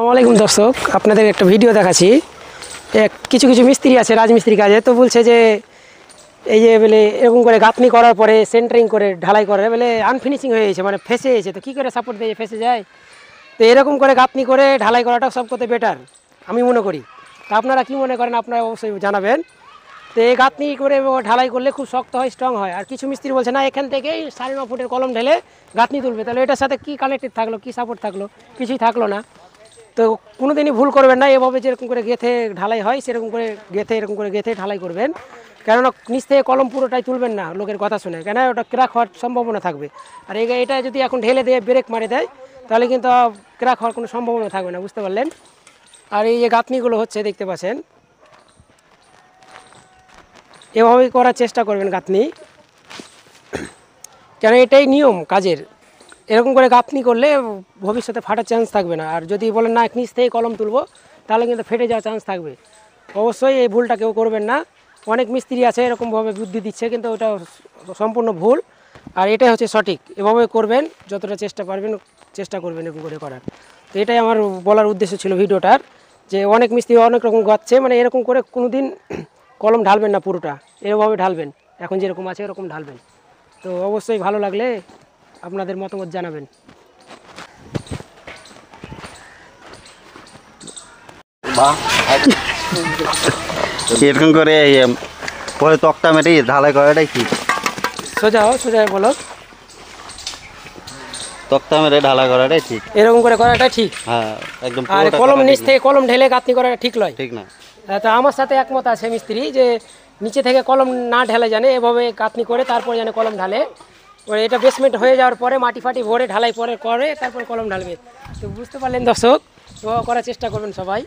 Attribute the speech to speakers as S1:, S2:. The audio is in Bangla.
S1: আসসালামু দর্শক, আপনাদের একটা ভিডিও দেখাচ্ছি। কিছু কিছু মিস্ত্রি আছে রাজমিস্ত্রি কাজে, তো বলছে যে এই যে বলে এরকম করে গাঁথনি করার পরে সেন্টারিং করে ঢালাই করে বলে আনফিনিশিং হয়ে গেছে, মানে ফেসে গেছে। তো কী করে সাপোর্ট দিয়ে ফেসে যায়? তো এরকম করে গাঁথনি করে ঢালাই করাটা সব করতে বেটার আমি মনে করি। তা আপনারা কী মনে করেন আপনারা অবশ্যই জানাবেন। তো এই গাঁথনি করে ঢালাই করলে খুব শক্ত হয়, স্ট্রং হয়। আর কিছু মিস্ত্রি বলছে না, এখান থেকেই 9.5 ফুটের কলম ঢেলে গাঁথনি তুলবে। তাহলে এটার সাথে কী কানেক্টেড থাকলো, কী সাপোর্ট থাকলো? কিছুই থাকলো না। তো কোনো দিনই ভুল করবেন না। এভাবে যেরকম করে গেঁথে ঢালাই হয় সেরকম করে এরকম করে গেঁথে ঢালাই করবেন। কেননা নিচ থেকে কলম পুরোটাই তুলবেন না লোকের কথা শুনে, কেন ওটা ক্র্যাক হওয়ার সম্ভাবনা থাকবে। আর এটা যদি এখন ঢেলে দিয়ে ব্রেক মারে দেয় তাহলে কিন্তু ক্র্যাক হওয়ার কোনো সম্ভাবনা থাকবে না, বুঝতে পারলেন? আর এই যে গাঁথনিগুলো হচ্ছে দেখতে পাচ্ছেন, এভাবেই করার চেষ্টা করবেন গাঁথনি, কেন এটাই নিয়ম কাজের। এরকম করে গাঁথনি করলে ভবিষ্যতে ফাটার চান্স থাকবে না। আর যদি বলেন না নিচ থেকে কলম তুলবো তাহলে কিন্তু ফেটে যাওয়ার চান্স থাকবে। অবশ্যই এই ভুলটা কেউ করবেন না। অনেক মিস্ত্রি আছে এরকমভাবে বুদ্ধি দিচ্ছে, কিন্তু ওটা সম্পূর্ণ ভুল। আর এটাই হচ্ছে সঠিক, এভাবে করবেন, যতটা চেষ্টা করবেন এরকম করে করার। তো এটাই আমার বলার উদ্দেশ্য ছিল ভিডিওটার, যে অনেক মিস্ত্রি অনেক রকম গাচ্ছে, মানে এরকম করে কোনো দিন কলম ঢালবেন না, পুরোটা এরকমভাবে ঢালবেন, এখন যেরকম আছে এরকম ঢালবেন। তো অবশ্যই ভালো লাগলে আপনাদের মতামত জানাবেন।
S2: এরকম করে পরে তক্তা মেটে ঢালাই করাটাই ঠিক।
S1: সোজা বলো,
S2: তক্তা মেরে ঢালাই করাটাই ঠিক,
S1: এরকম করে করাটা ঠিক।
S2: হ্যাঁ একদম।
S1: আর কলম নিচ থেকে কলম ঢেলে গাঁথনি করাটা ঠিক নয়,
S2: ঠিক না।
S1: তো আমার সাথে একমত আছে মিস্ত্রি, যে নিচে থেকে কলম না ঢেলে জানে, এভাবে গাঁথনি করে তারপরে জানে কলম ঢালে। এটা বেসমেন্ট হয়ে যাওয়ার পরে মাটি ফাটি ভরে ঢালাই করে তারপর কলম ঢালবে। তো বুঝতে পারলেন দর্শক, তো করার চেষ্টা করবেন সবাই।